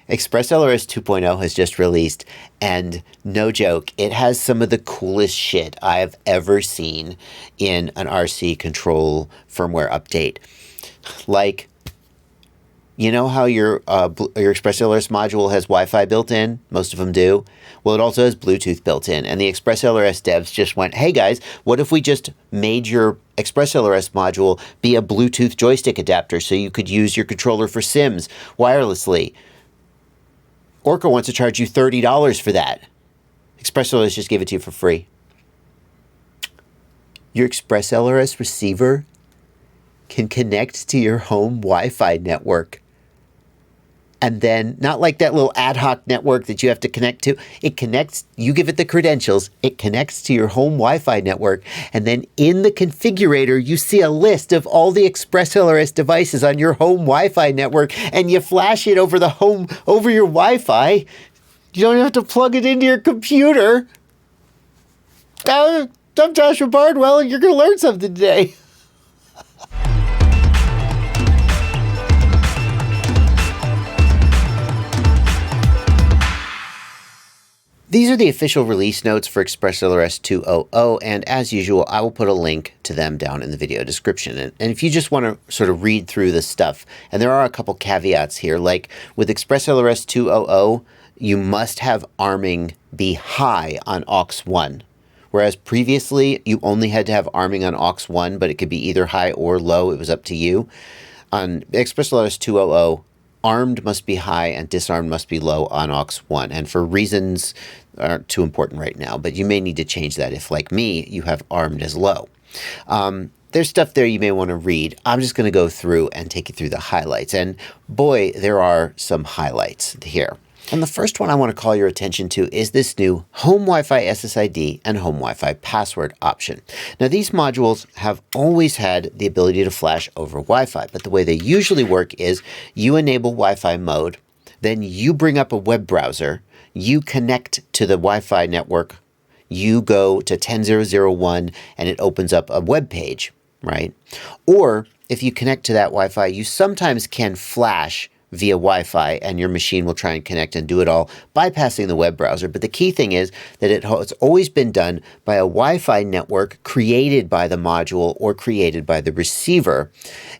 ExpressLRS 2.0 has just released, and no joke, it has some of the coolest shit I've ever seen in an RC control firmware update. Like, you know how your ExpressLRS module has Wi-Fi built in? Most of them do. Well, it also has Bluetooth built in. And the ExpressLRS devs just went, hey guys, what if we just made your ExpressLRS module be a Bluetooth joystick adapter so you could use your controller for Sims wirelessly? Orca wants to charge you $30 for that. ExpressLRS just gave it to you for free. Your ExpressLRS receiver can connect to your home Wi-Fi network. And then, not like that little ad hoc network that you have to connect to. It connects, you give it the credentials, it connects to your home Wi-Fi network. And then in the configurator, you see a list of all the ExpressLRS devices on your home Wi-Fi network. And you flash it over your Wi-Fi. You don't have to plug it into your computer. I'm Joshua Bardwell, and you're going to learn something today. These are the official release notes for ExpressLRS 2.0, and as usual, I will put a link to them down in the video description. And if you just want to sort of read through this stuff, and there are a couple caveats here, like with ExpressLRS 2.0, you must have arming be high on aux1, whereas previously you only had to have arming on aux1, but it could be either high or low. It was up to you. On ExpressLRS 2.0, armed must be high and disarmed must be low on aux1. And for reasons aren't too important right now, but you may need to change that if, like me, you have armed as low. There's stuff there you may want to read. I'm just going to go through and take you through the highlights. And boy, there are some highlights here. And the first one I want to call your attention to is this new Home Wi-Fi SSID and Home Wi-Fi password option. Now, these modules have always had the ability to flash over Wi-Fi, but the way they usually work is you enable Wi-Fi mode, then you bring up a web browser, you connect to the Wi-Fi network, you go to 10.0.0.1, and it opens up a web page, right? Or if you connect to that Wi-Fi, you sometimes can flash via Wi-Fi, and your machine will try and connect and do it all bypassing the web browser. But the key thing is that it's always been done by a Wi-Fi network created by the module or created by the receiver,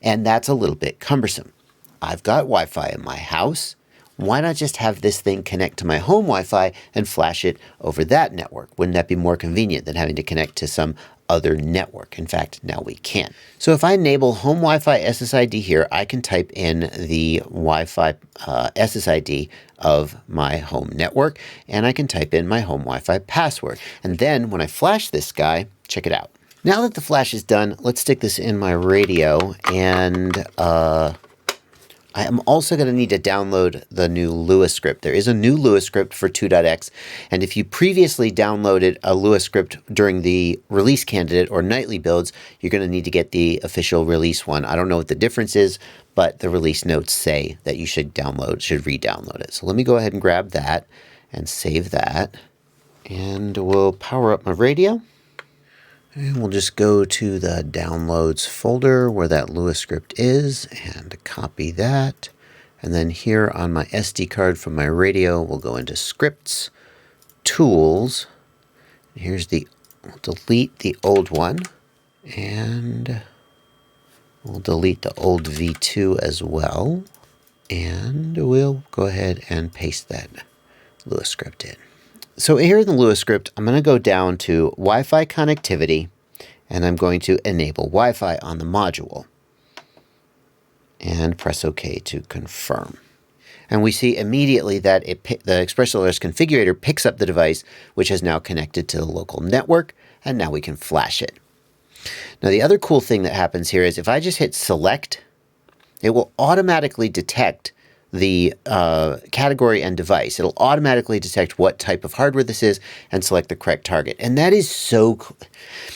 and that's a little bit cumbersome. I've got Wi-Fi in my house. Why not just have this thing connect to my home Wi-Fi and flash it over that network? Wouldn't that be more convenient than having to connect to some other network? In fact, now we can. So if I enable Home Wi-Fi SSID here, I can type in the Wi-Fi SSID of my home network, and I can type in my home Wi-Fi password. And then when I flash this guy, check it out. Now that the flash is done, let's stick this in my radio, and I am also going to need to download the new Lua script. There is a new Lua script for 2.x, and if you previously downloaded a Lua script during the release candidate or nightly builds, you're going to need to get the official release one. I don't know what the difference is, but the release notes say that you should re-download it. So let me go ahead and grab that and save that, and we'll power up my radio. And we'll just go to the downloads folder where that Lua script is and copy that. And then here on my SD card from my radio, we'll go into scripts, tools. We'll delete the old one, and we'll delete the old V2 as well. And we'll go ahead and paste that Lua script in. So here in the Lua script, I'm going to go down to Wi-Fi connectivity, and I'm going to enable Wi-Fi on the module, and press OK to confirm. And we see immediately that the ExpressLRS configurator picks up the device, which has now connected to the local network, and now we can flash it. Now, the other cool thing that happens here is if I just hit select, it will automatically detect the category and device. It'll automatically detect what type of hardware this is and select the correct target. And that is so cool.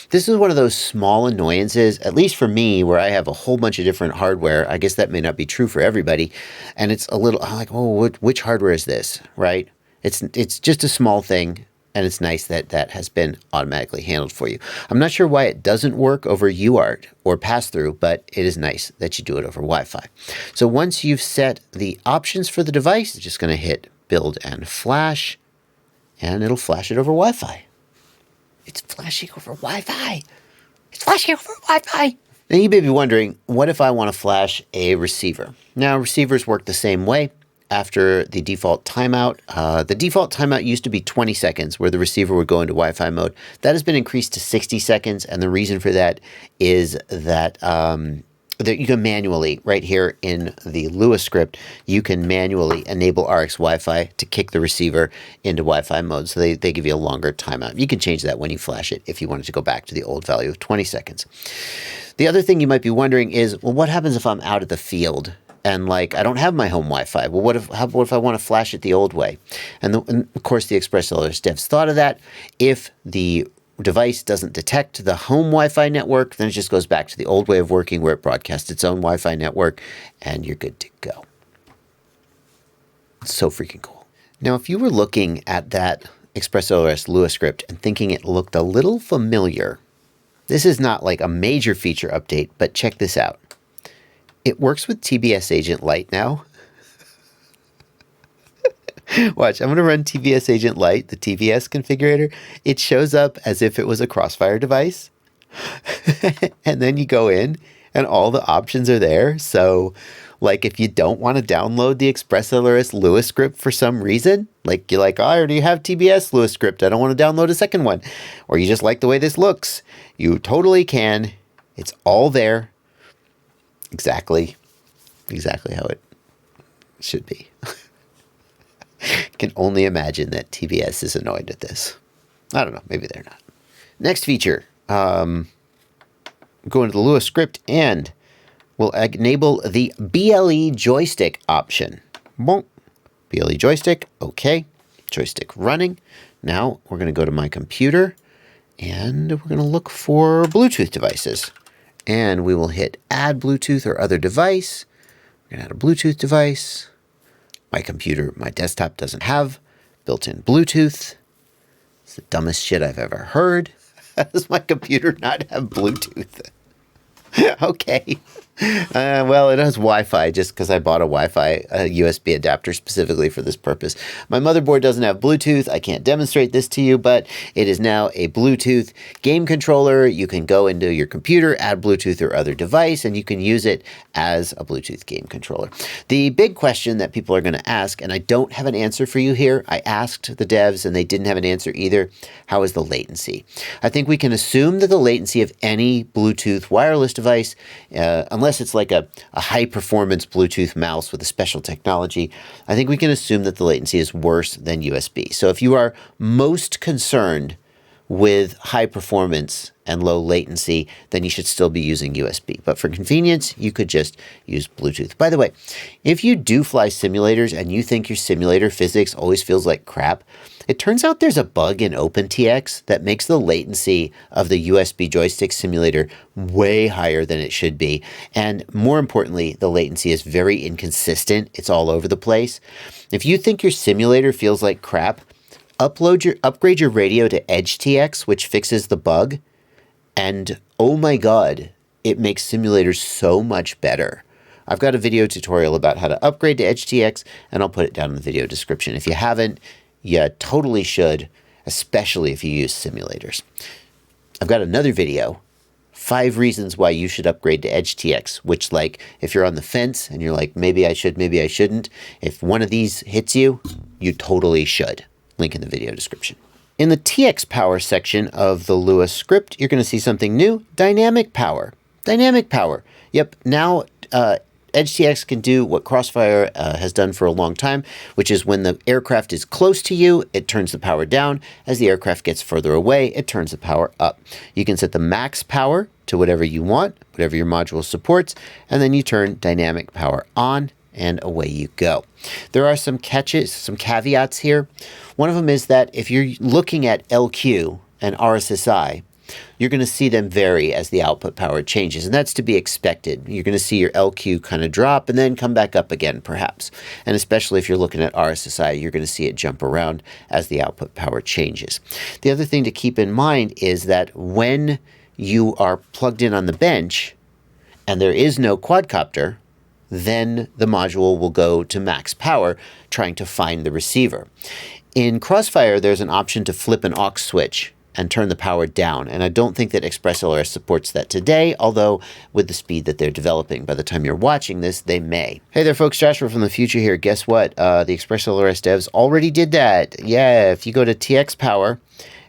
This is one of those small annoyances, at least for me, where I have a whole bunch of different hardware. I guess that may not be true for everybody. And it's a little like, oh, which hardware is this, right? It's just a small thing. And it's nice that that has been automatically handled for you. I'm not sure why it doesn't work over UART or pass-through, but it is nice that you do it over Wi-Fi. So once you've set the options for the device, it's just going to hit build and flash, and it'll flash it over Wi-Fi. It's flashing over Wi-Fi. It's flashing over Wi-Fi. Now you may be wondering, what if I want to flash a receiver? Now receivers work the same way. After the default timeout used to be 20 seconds where the receiver would go into Wi-Fi mode. That has been increased to 60 seconds. And the reason for that is that, that you can manually, right here in the Lua script, you can manually enable RX Wi-Fi to kick the receiver into Wi-Fi mode. So they give you a longer timeout. You can change that when you flash it if you wanted to go back to the old value of 20 seconds. The other thing you might be wondering is, well, what happens if I'm out of the field? And like, I don't have my home Wi-Fi. Well, what if I want to flash it the old way? And of course, the ExpressLRS devs thought of that. If the device doesn't detect the home Wi-Fi network, then it just goes back to the old way of working where it broadcasts its own Wi-Fi network, and you're good to go. It's so freaking cool. Now, if you were looking at that ExpressLRS Lua script and thinking it looked a little familiar, this is not like a major feature update, but check this out. It works with TBS Agent Lite now. Watch, I'm going to run TBS Agent Lite, the TBS configurator. It shows up as if it was a Crossfire device. And then you go in and all the options are there. So like if you don't want to download the ExpressLRS Lua script for some reason, like you're like, oh, I already have TBS Lua script. I don't want to download a second one. Or you just like the way this looks. You totally can. It's all there. Exactly how it should be. Can only imagine that TBS is annoyed at this. I don't know. Maybe they're not. Next feature. Go into the Lua script and we'll enable the BLE joystick option. Boom. BLE joystick. Okay. Joystick running. Now we're going to go to my computer and we're going to look for Bluetooth devices. And we will hit add Bluetooth or other device. We're going to add a Bluetooth device. My computer, my desktop doesn't have built-in Bluetooth. It's the dumbest shit I've ever heard. How does my computer not have Bluetooth? Okay. Well, it has Wi-Fi just because I bought a Wi-Fi USB adapter specifically for this purpose. My motherboard doesn't have Bluetooth. I can't demonstrate this to you, but it is now a Bluetooth game controller. You can go into your computer, add Bluetooth or other device, and you can use it as a Bluetooth game controller. The big question that people are going to ask, and I don't have an answer for you here. I asked the devs and they didn't have an answer either. How is the latency? I think we can assume that the latency of any Bluetooth wireless device, unless it's like a high-performance Bluetooth mouse with a special technology, I think we can assume that the latency is worse than USB. So if you are most concerned with high performance and low latency, then you should still be using USB. But for convenience, you could just use Bluetooth. By the way, if you do fly simulators and you think your simulator physics always feels like crap, it turns out there's a bug in OpenTX that makes the latency of the USB joystick simulator way higher than it should be. And more importantly, the latency is very inconsistent. It's all over the place. If you think your simulator feels like crap, upgrade your radio to EdgeTX, which fixes the bug. And oh my God, it makes simulators so much better. I've got a video tutorial about how to upgrade to EdgeTX, and I'll put it down in the video description. If you haven't, you totally should, especially if you use simulators. I've got another video, 5 reasons why you should upgrade to EdgeTX, which, like, if you're on the fence and you're like, maybe I should, maybe I shouldn't, if one of these hits you, you totally should. Link in the video description. In the TX power section of the Lua script, you're going to see something new, dynamic power. Dynamic power. Yep, now EdgeTX can do what Crossfire has done for a long time, which is when the aircraft is close to you, it turns the power down. As the aircraft gets further away, it turns the power up. You can set the max power to whatever you want, whatever your module supports, and then you turn dynamic power on, and away you go. There are some catches, some caveats here. One of them is that if you're looking at LQ and RSSI, you're going to see them vary as the output power changes. And that's to be expected. You're going to see your LQ kind of drop and then come back up again, perhaps. And especially if you're looking at RSSI, you're going to see it jump around as the output power changes. The other thing to keep in mind is that when you are plugged in on the bench and there is no quadcopter, then the module will go to max power trying to find the receiver. In Crossfire, there's an option to flip an aux switch and turn the power down. And I don't think that ExpressLRS supports that today, although with the speed that they're developing, by the time you're watching this, they may. Hey there, folks. Joshua from the future here. Guess what? The ExpressLRS devs already did that. Yeah, if you go to TX power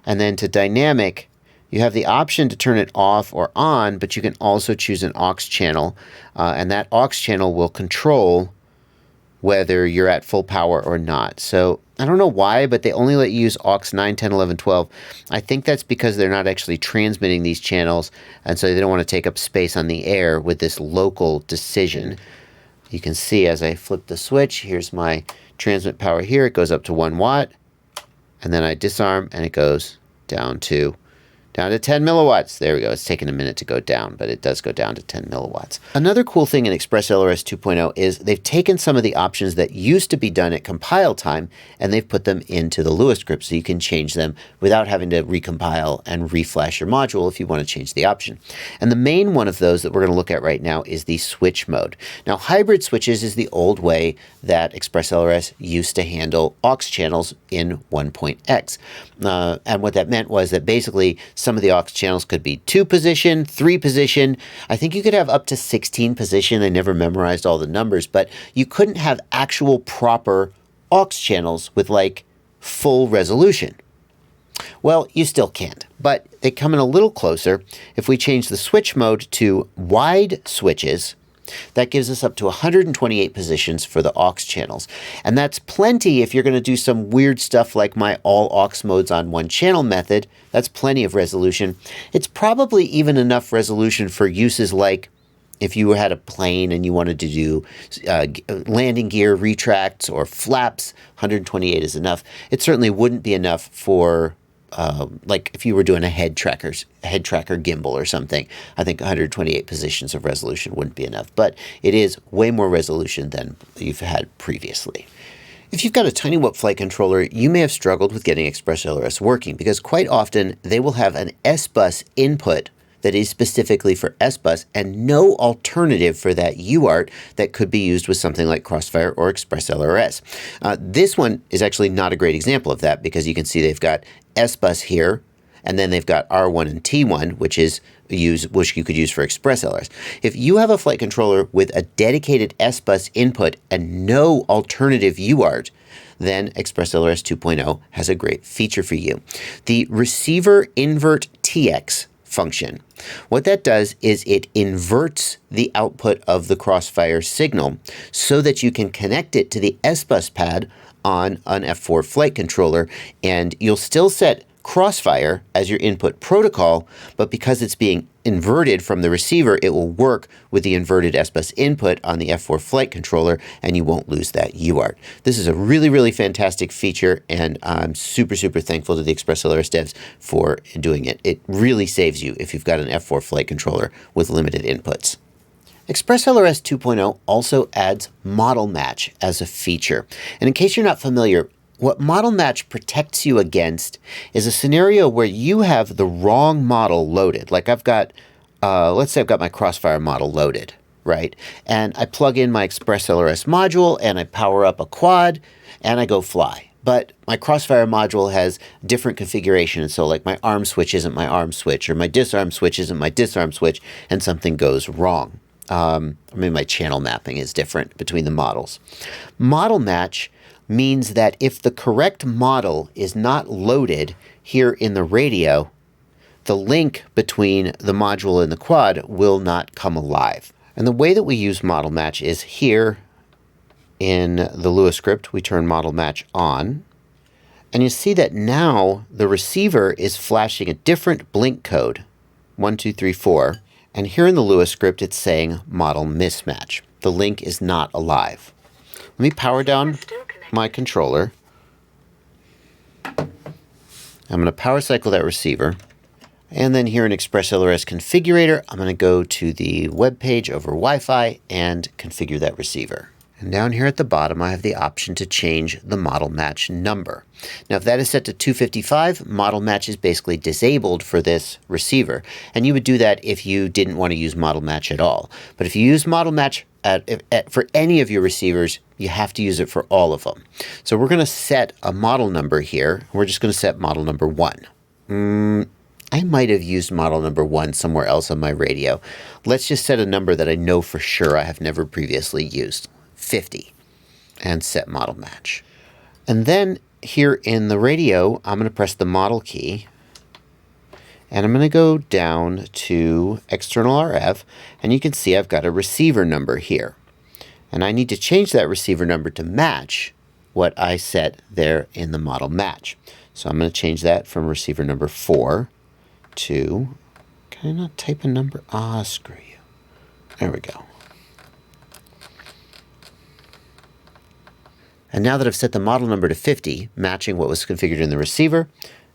and then to dynamic, you have the option to turn it off or on, but you can also choose an aux channel. And that aux channel will control whether you're at full power or not. So I don't know why, but they only let you use aux 9, 10, 11, 12. I think that's because they're not actually transmitting these channels, and so they don't want to take up space on the air with this local decision. You can see as I flip the switch, here's my transmit power here. It goes up to 1 watt, and then I disarm, and it goes down to 10 milliwatts. There we go. It's taken a minute to go down, but it does go down to 10 milliwatts. Another cool thing in ExpressLRS 2.0 is they've taken some of the options that used to be done at compile time, and they've put them into the Lua script so you can change them without having to recompile and reflash your module if you want to change the option. And the main one of those that we're going to look at right now is the switch mode. Now, hybrid switches is the old way that ExpressLRS used to handle aux channels in 1.x. And what that meant was that basically some of the aux channels could be 2 position, 3 position. I think you could have up to 16 position. I never memorized all the numbers, but you couldn't have actual proper aux channels with like full resolution. Well, you still can't, but they come in a little closer. If we change the switch mode to wide switches, that gives us up to 128 positions for the aux channels. And that's plenty if you're going to do some weird stuff like my all aux modes on one channel method. That's plenty of resolution. It's probably even enough resolution for uses like if you had a plane and you wanted to do landing gear retracts or flaps, 128 is enough. It certainly wouldn't be enough for like if you were doing a head tracker gimbal or something. I think 128 positions of resolution wouldn't be enough, but it is way more resolution than you've had previously. If you've got a tiny whoop flight controller, you may have struggled with getting ExpressLRS working because quite often they will have an SBUS input that is specifically for SBUS and no alternative for that UART that could be used with something like Crossfire or ExpressLRS. This one is actually not a great example of that because you can see they've got SBUS here, and then they've got R1 and T1, which you could use for ExpressLRS. If you have a flight controller with a dedicated SBUS input and no alternative UART, then ExpressLRS 2.0 has a great feature for you. The receiver invert TX function. What that does is it inverts the output of the Crossfire signal so that you can connect it to the SBUS pad on an F4 flight controller, and you'll still set Crossfire as your input protocol, but because it's being inverted from the receiver, it will work with the inverted SBUS input on the F4 flight controller, and you won't lose that UART. This is a really, really fantastic feature, and I'm super, super thankful to the ExpressLRS devs for doing it. It really saves you if you've got an F4 flight controller with limited inputs. ExpressLRS 2.0 also adds model match as a feature. And in case you're not familiar, what model match protects you against is a scenario where you have the wrong model loaded. Like I've got, let's say I've got my Crossfire model loaded, right? And I plug in my ExpressLRS module and I power up a quad and I go fly. But my Crossfire module has different configuration. So like my arm switch isn't my arm switch, or my disarm switch isn't my disarm switch, and something goes wrong. I mean, my channel mapping is different between the models. Model match means that if the correct model is not loaded here in the radio, the link between the module and the quad will not come alive. And the way that we use model match is here in the Lua script, we turn model match on. And you see that now the receiver is flashing a different blink code, 1, 2, 3, 4. And here in the Lua script, it's saying model mismatch. The link is not alive. Let me power down my controller. I'm going to power cycle that receiver. And then here in ExpressLRS Configurator, I'm going to go to the web page over Wi-Fi and configure that receiver. And down here at the bottom, I have the option to change the model match number. Now, if that is set to 255, model match is basically disabled for this receiver. And you would do that if you didn't want to use model match at all. But if you use model match for any of your receivers, you have to use it for all of them. So we're going to set a model number here. We're just going to set model number 1. I might have used model number 1 somewhere else on my radio. Let's just set a number that I know for sure I have never previously used. 50, and set model match. And then here in the radio, I'm going to press the model key, and I'm going to go down to external RF, and you can see I've got a receiver number here. And I need to change that receiver number to match what I set there in the model match. So I'm going to change that from receiver number 4 to, can I not type a number? Screw you. There we go. And now that I've set the model number to 50, matching what was configured in the receiver,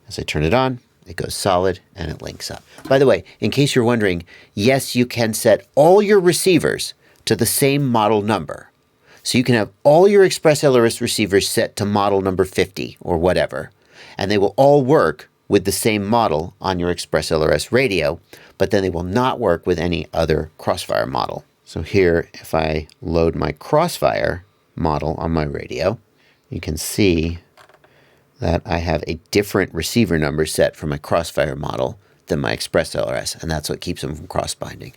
as I turn it on, it goes solid and it links up. By the way, in case you're wondering, yes, you can set all your receivers to the same model number. So you can have all your ExpressLRS receivers set to model number 50 or whatever, and they will all work with the same model on your ExpressLRS radio, but then they will not work with any other Crossfire model. So here, if I load my Crossfire model on my radio, you can see that I have a different receiver number set for my Crossfire model than my ExpressLRS, and that's what keeps them from cross-binding.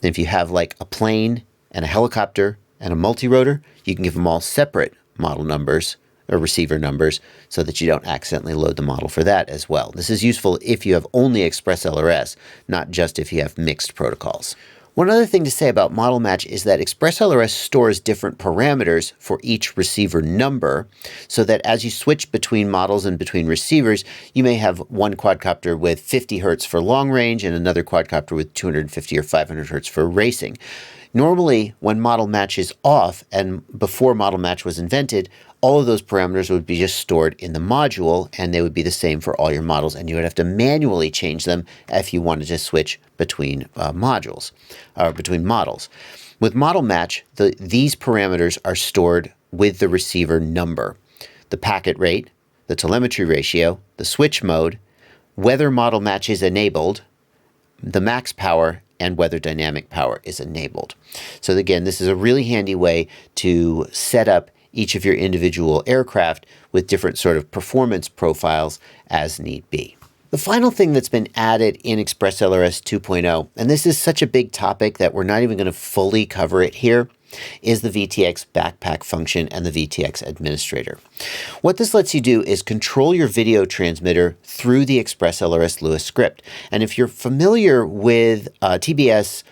If you have like a plane and a helicopter and a multi-rotor, you can give them all separate model numbers or receiver numbers so that you don't accidentally load the model for that as well. This is useful if you have only ExpressLRS, not just if you have mixed protocols. One other thing to say about model match is that ExpressLRS stores different parameters for each receiver number, so that as you switch between models and between receivers, you may have one quadcopter with 50 Hertz for long range and another quadcopter with 250 or 500 Hertz for racing. Normally, when model match is off, and before model match was invented, all of those parameters would be just stored in the module, and they would be the same for all your models, and you would have to manually change them if you wanted to switch between modules, or between models. With model match, these parameters are stored with the receiver number, the packet rate, the telemetry ratio, the switch mode, whether model match is enabled, the max power, and whether dynamic power is enabled. So again, this is a really handy way to set up each of your individual aircraft with different sort of performance profiles as need be. The final thing that's been added in ExpressLRS 2.0, and this is such a big topic that we're not even going to fully cover it here, is the VTX backpack function and the VTX administrator. What this lets you do is control your video transmitter through the ExpressLRS Lua script. And if you're familiar with TBS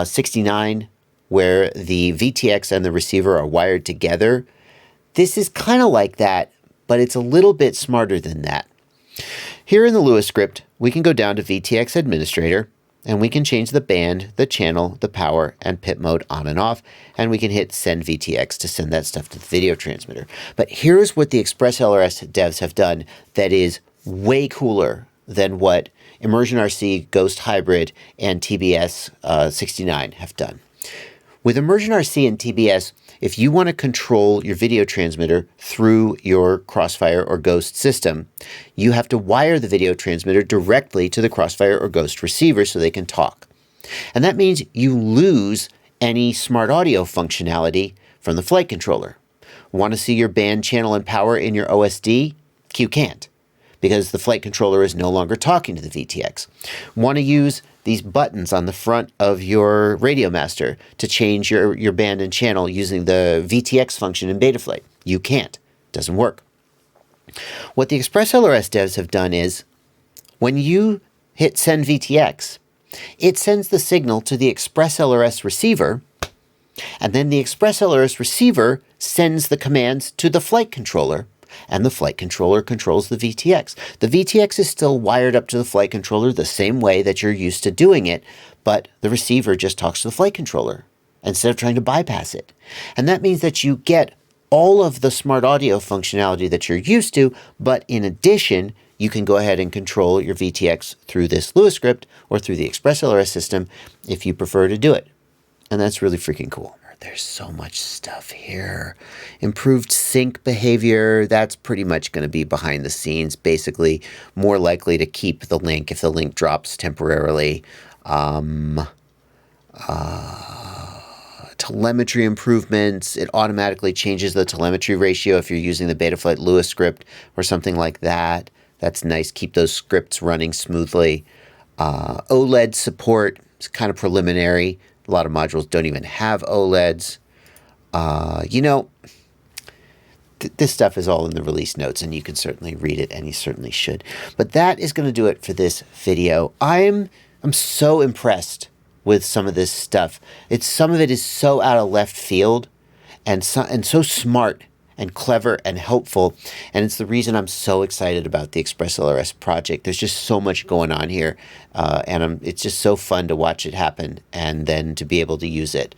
69, where the VTX and the receiver are wired together, this is kind of like that, but it's a little bit smarter than that. Here in the Lua script, we can go down to VTX administrator, and we can change the band, the channel, the power, and pit mode on and off, and we can hit send VTX to send that stuff to the video transmitter. But here's what the ExpressLRS devs have done that is way cooler than what Immersion RC, Ghost Hybrid, and TBS 69 have done. With Immersion RC and TBS, if you want to control your video transmitter through your Crossfire or Ghost system, you have to wire the video transmitter directly to the Crossfire or Ghost receiver so they can talk. And that means you lose any smart audio functionality from the flight controller. Want to see your band, channel, and power in your OSD? You can't, because the flight controller is no longer talking to the VTX. Want to use these buttons on the front of your radio master to change your band and channel using the VTX function in Betaflight? You can't. Doesn't work. What the ExpressLRS devs have done is, when you hit send VTX, it sends the signal to the ExpressLRS receiver, and then the ExpressLRS receiver sends the commands to the flight controller, and the flight controller controls the VTX. The VTX is still wired up to the flight controller the same way that you're used to doing it, but the receiver just talks to the flight controller instead of trying to bypass it. And that means that you get all of the smart audio functionality that you're used to, but in addition, you can go ahead and control your VTX through this Lua script or through the ExpressLRS system if you prefer to do it. And that's really freaking cool. There's so much stuff here. Improved sync behavior, that's pretty much going to be behind the scenes, basically more likely to keep the link if the link drops temporarily. Telemetry improvements, it automatically changes the telemetry ratio if you're using the Betaflight Lua script or something like that. That's nice, keep those scripts running smoothly. OLED support is kind of preliminary. A lot of modules don't even have OLEDs. You know, this stuff is all in the release notes, and you can certainly read it, and you certainly should. But that is going to do it for this video. I'm so impressed with some of this stuff. Some of it is so out of left field, and so smart and clever and helpful. And it's the reason I'm so excited about the ExpressLRS project. There's just so much going on here. And it's just so fun to watch it happen and then to be able to use it.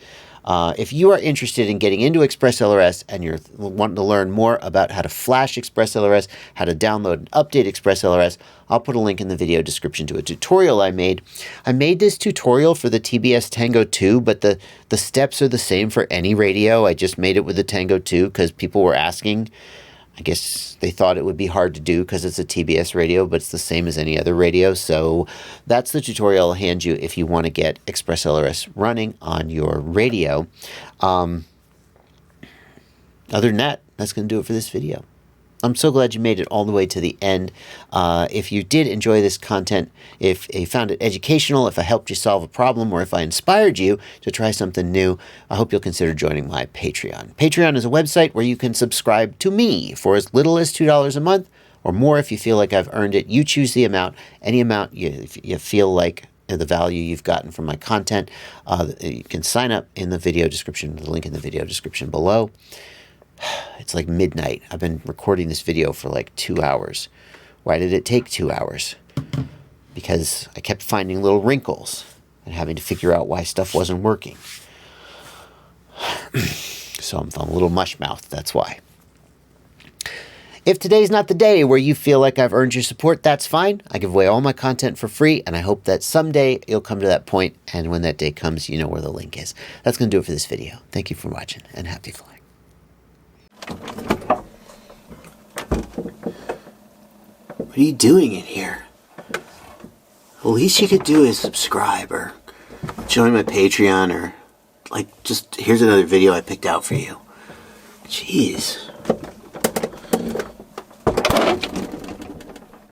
If you are interested in getting into ExpressLRS and you're wanting to learn more about how to flash ExpressLRS, how to download and update ExpressLRS, I'll put a link in the video description to a tutorial I made. I made this tutorial for the TBS Tango 2, but the steps are the same for any radio. I just made it with the Tango 2 because people were asking. I guess they thought it would be hard to do because it's a TBS radio, but it's the same as any other radio. So that's the tutorial I'll hand you if you want to get ExpressLRS running on your radio. Other than that, that's going to do it for this video. I'm so glad you made it all the way to the end. If you did enjoy this content, if you found it educational, if I helped you solve a problem, or if I inspired you to try something new, I hope you'll consider joining my Patreon. Patreon is a website where you can subscribe to me for as little as $2 a month, or more if you feel like I've earned it. You choose the amount, any amount you feel like the value you've gotten from my content. You can sign up in the video description, the link in the video description below. It's like midnight. I've been recording this video for like 2 hours. Why did it take 2 hours? Because I kept finding little wrinkles and having to figure out why stuff wasn't working. So I'm a little mush-mouthed, that's why. If today's not the day where you feel like I've earned your support, that's fine. I give away all my content for free, and I hope that someday you'll come to that point, and when that day comes, you know where the link is. That's going to do it for this video. Thank you for watching, and happy flying. What are you doing in here? The least you could do is subscribe or join my Patreon or, like, just here's another video I picked out for you. Jeez.